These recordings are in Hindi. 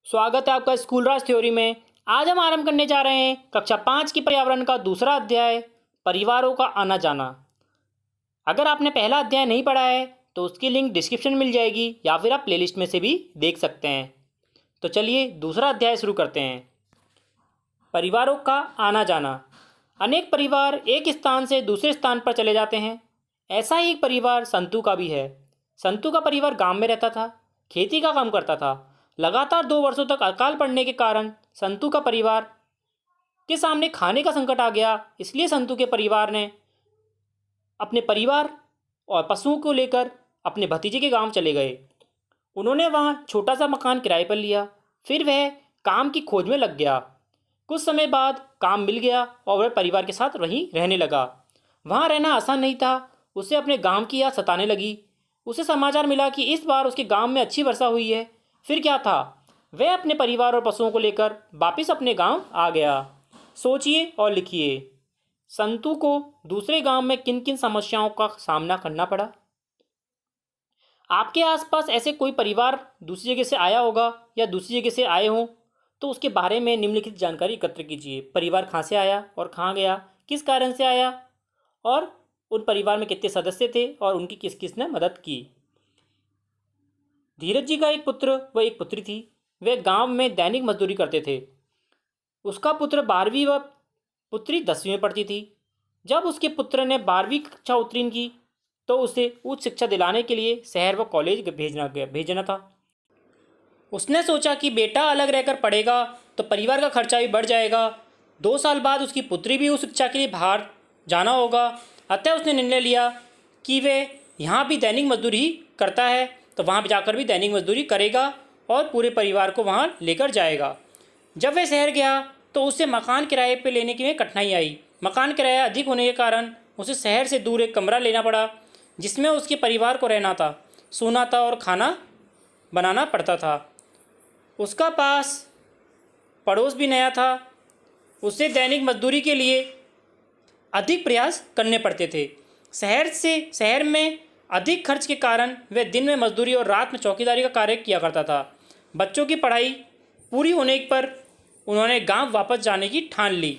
स्वागत है आपका स्कूल राज थ्योरी में। आज हम आरंभ करने जा रहे हैं कक्षा 5 की पर्यावरण का दूसरा अध्याय, परिवारों का आना जाना। अगर आपने पहला अध्याय नहीं पढ़ा है तो उसकी लिंक डिस्क्रिप्शन में मिल जाएगी या फिर आप प्लेलिस्ट में से भी देख सकते हैं। तो चलिए दूसरा अध्याय शुरू करते हैं। परिवारों का आना जाना। अनेक परिवार एक स्थान से दूसरे स्थान पर चले जाते हैं। ऐसा ही एक परिवार संतू का भी है। संतू का परिवार गांव में रहता था, खेती का काम करता था। लगातार 2 वर्षों तक अकाल पड़ने के कारण संतू का परिवार के सामने खाने का संकट आ गया। इसलिए संतू के परिवार ने अपने परिवार और पशुओं को लेकर अपने भतीजे के गांव चले गए। उन्होंने वहां छोटा सा मकान किराए पर लिया। फिर वह काम की खोज में लग गया। कुछ समय बाद काम मिल गया और वह परिवार के साथ वहीं रहने लगा। वहां रहना आसान नहीं था। उसे अपने गांव की याद सताने लगी। उसे समाचार मिला कि इस बार उसके गांव में अच्छी वर्षा हुई है। फिर क्या था, वह अपने परिवार और पशुओं को लेकर वापस अपने गांव आ गया। सोचिए और लिखिए, संतू को दूसरे गांव में किन किन समस्याओं का सामना करना पड़ा। आपके आसपास ऐसे कोई परिवार दूसरी जगह से आया होगा या दूसरी जगह से आए हों, तो उसके बारे में निम्नलिखित जानकारी एकत्र कीजिए। परिवार कहाँ से आया और कहाँ गया, किस कारण से आया, और उन परिवार में कितने सदस्य थे और उनकी किस किस ने मदद की। धीरज जी का एक पुत्र व एक पुत्री थी। वे गांव में दैनिक मजदूरी करते थे। उसका पुत्र 12वीं व पुत्री 10वीं में पढ़ती थी। जब उसके पुत्र ने 12वीं कक्षा उत्तीर्ण की तो उसे उच्च शिक्षा दिलाने के लिए शहर व कॉलेज भेजना था। उसने सोचा कि बेटा अलग रहकर पढ़ेगा तो परिवार का खर्चा भी बढ़ जाएगा। 2 साल बाद उसकी पुत्री भी उच्च शिक्षा के लिए बाहर जाना होगा। अतः उसने निर्णय लिया कि वे यहाँ भी दैनिक मजदूरी ही करता है तो वहाँ जाकर भी दैनिक मजदूरी करेगा और पूरे परिवार को वहाँ लेकर जाएगा। जब वह शहर गया तो उसे मकान किराए पर लेने की कठिनाई आई। मकान किराया अधिक होने के कारण उसे शहर से दूर एक कमरा लेना पड़ा जिसमें उसके परिवार को रहना था, सोना था और खाना बनाना पड़ता था। उसका पास पड़ोस भी नया था। उसे दैनिक मजदूरी के लिए अधिक प्रयास करने पड़ते थे। शहर में अधिक खर्च के कारण वह दिन में मजदूरी और रात में चौकीदारी का कार्य किया करता था। बच्चों की पढ़ाई पूरी होने पर उन्होंने गांव वापस जाने की ठान ली।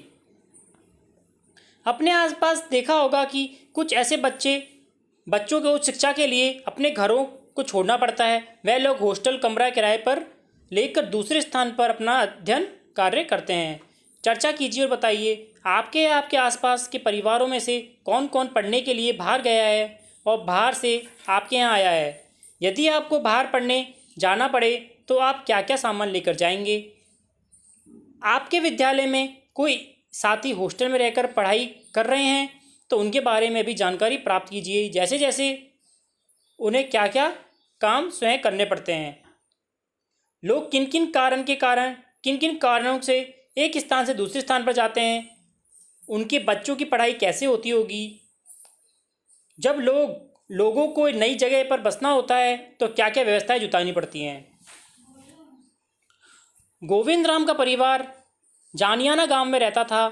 अपने आसपास देखा होगा कि कुछ ऐसे बच्चों को उच्च शिक्षा के लिए अपने घरों को छोड़ना पड़ता है। वह लोग हॉस्टल कमरा किराए पर लेकर दूसरे स्थान पर अपना अध्ययन कार्य करते हैं। चर्चा कीजिए और बताइए आपके आसपास के परिवारों में से कौन कौन पढ़ने के लिए बाहर गया है और बाहर से आपके यहाँ आया है। यदि आपको बाहर पढ़ने जाना पड़े तो आप क्या क्या सामान लेकर जाएंगे। आपके विद्यालय में कोई साथी हॉस्टल में रहकर पढ़ाई कर रहे हैं तो उनके बारे में भी जानकारी प्राप्त कीजिए, जैसे जैसे उन्हें क्या क्या काम स्वयं करने पड़ते हैं। लोग किन किन कारणों से एक स्थान से दूसरे स्थान पर जाते हैं, उनके बच्चों की पढ़ाई कैसे होती होगी। जब लोगों को नई जगह पर बसना होता है तो क्या क्या व्यवस्थाएं जुटानी पड़ती हैं। गोविंद राम का परिवार जानियाना गांव में रहता था।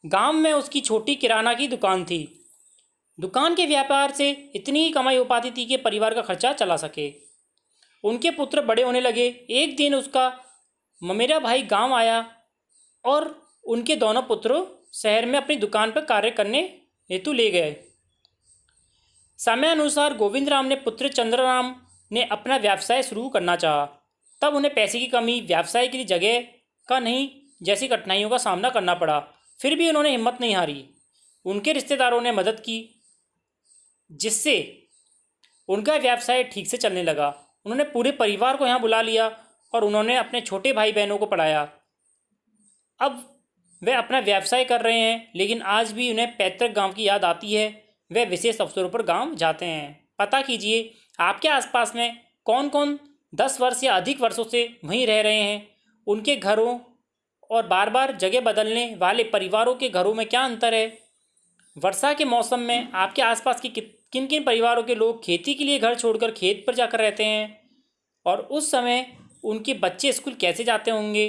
गांव में उसकी छोटी किराना की दुकान थी। दुकान के व्यापार से इतनी ही कमाई हो पाती थी कि परिवार का खर्चा चला सके। उनके पुत्र बड़े होने लगे। एक दिन उसका ममेरा भाई गांव आया और उनके दोनों पुत्रों शहर में अपनी दुकान पर कार्य करने हेतु ले गए। समय अनुसार गोविंद राम ने पुत्र चंद्रराम ने अपना व्यवसाय शुरू करना चाहा। तब उन्हें पैसे की कमी, व्यवसाय के लिए जगह का नहीं जैसी कठिनाइयों का सामना करना पड़ा। फिर भी उन्होंने हिम्मत नहीं हारी। उनके रिश्तेदारों ने मदद की जिससे उनका व्यवसाय ठीक से चलने लगा। उन्होंने पूरे परिवार को यहाँ बुला लिया और उन्होंने अपने छोटे भाई बहनों को पढ़ाया। अब वे अपना व्यवसाय कर रहे हैं, लेकिन आज भी उन्हें पैतृक गांव की याद आती है। वे विशेष अवसरों पर गांव जाते हैं। पता कीजिए आपके आसपास में कौन कौन 10 वर्ष या अधिक वर्षों से वहीं रह रहे हैं। उनके घरों और बार बार जगह बदलने वाले परिवारों के घरों में क्या अंतर है। वर्षा के मौसम में आपके आसपास की किन किन परिवारों के लोग खेती के लिए घर छोड़कर खेत पर जाकर रहते हैं और उस समय उनके बच्चे स्कूल कैसे जाते होंगे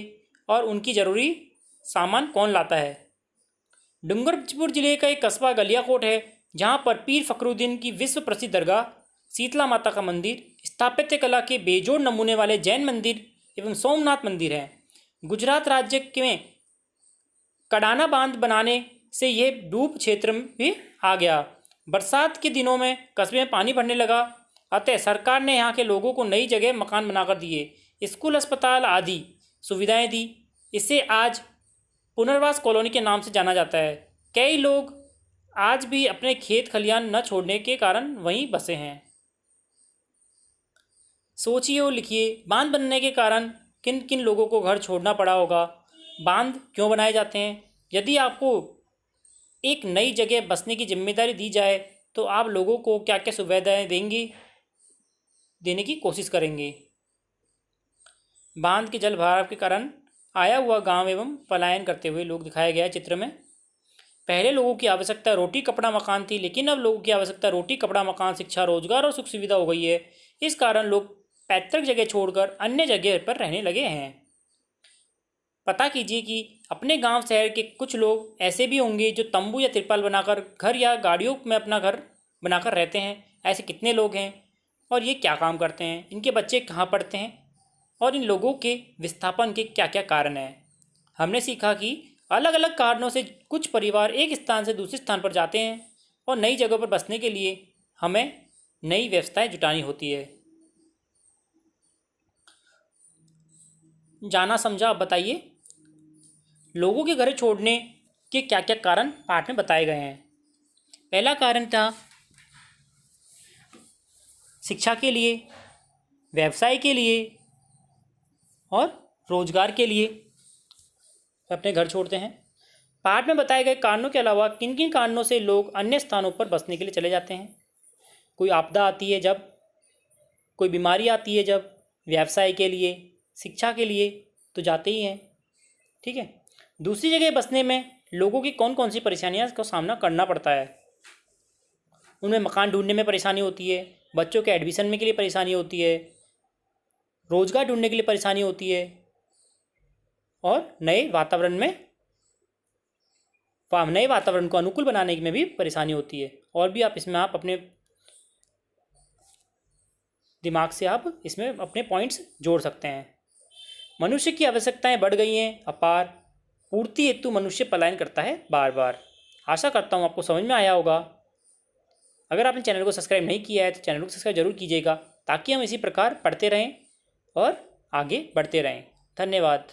और उनकी ज़रूरी सामान कौन लाता है। डूंगरपुर जिले का एक कस्बा गलियाकोट है जहाँ पर पीर फखरुद्दीन की विश्व प्रसिद्ध दरगाह, शीतला माता का मंदिर, स्थापत्य कला के बेजोड़ नमूने वाले जैन मंदिर एवं सोमनाथ मंदिर हैं। गुजरात राज्य में कडाना बांध बनाने से ये डूब क्षेत्र में भी आ गया। बरसात के दिनों में कस्बे में पानी भरने लगा, अतः सरकार ने यहाँ के लोगों को नई जगह मकान बनाकर दिए, स्कूल अस्पताल आदि सुविधाएं दी। इसे आज पुनर्वास कॉलोनी के नाम से जाना जाता है। कई लोग आज भी अपने खेत खलियान न छोड़ने के कारण वहीं बसे हैं। सोचिए और लिखिए, बांध बनने के कारण किन किन लोगों को घर छोड़ना पड़ा होगा, बांध क्यों बनाए जाते हैं। यदि आपको एक नई जगह बसने की जिम्मेदारी दी जाए तो आप लोगों को क्या क्या सुविधाएं देने की कोशिश करेंगे। बांध के जल भराव के कारण आया हुआ गांव एवं पलायन करते हुए लोग दिखाया गया है चित्र में। पहले लोगों की आवश्यकता रोटी कपड़ा मकान थी, लेकिन अब लोगों की आवश्यकता रोटी कपड़ा मकान, शिक्षा, रोजगार और सुख सुविधा हो गई है। इस कारण लोग पैतृक जगह छोड़कर अन्य जगह पर रहने लगे हैं। पता कीजिए कि अपने गांव शहर के कुछ लोग ऐसे भी होंगे जो तंबू या तिरपाल बनाकर घर या गाड़ियों में अपना घर बनाकर रहते हैं। ऐसे कितने लोग हैं और ये क्या काम करते हैं, इनके बच्चे कहाँ पढ़ते हैं और इन लोगों के विस्थापन के क्या क्या कारण हैं। हमने सीखा कि अलग अलग कारणों से कुछ परिवार एक स्थान से दूसरे स्थान पर जाते हैं और नई जगहों पर बसने के लिए हमें नई व्यवस्थाएं जुटानी होती है। जाना समझा, अब बताइए लोगों के घर छोड़ने के क्या क्या कारण पाठ में बताए गए हैं। पहला कारण था शिक्षा के लिए, व्यवसाय के लिए और रोजगार के लिए अपने घर छोड़ते हैं। पाठ में बताए गए कारणों के अलावा किन किन कारणों से लोग अन्य स्थानों पर बसने के लिए चले जाते हैं। कोई आपदा आती है जब, कोई बीमारी आती है जब, व्यवसाय के लिए, शिक्षा के लिए तो जाते ही हैं। ठीक है, दूसरी जगह बसने में लोगों की कौन कौन सी परेशानियां का सामना करना पड़ता है। उनमें मकान ढूंढने में परेशानी होती है, बच्चों के एडमिशन में के लिए परेशानी होती है, रोजगार ढूंढने के लिए परेशानी होती है और नए वातावरण को अनुकूल बनाने में भी परेशानी होती है। और भी आप इसमें अपने दिमाग से आप इसमें अपने पॉइंट्स जोड़ सकते हैं। मनुष्य की आवश्यकताएं बढ़ गई हैं अपार, पूर्ति हेतु मनुष्य पलायन करता है बार बार। आशा करता हूँ आपको समझ में आया होगा। अगर आपने चैनल को सब्सक्राइब नहीं किया है तो चैनल को सब्सक्राइब जरूर कीजिएगा, ताकि हम इसी प्रकार पढ़ते रहें और आगे बढ़ते रहें। धन्यवाद।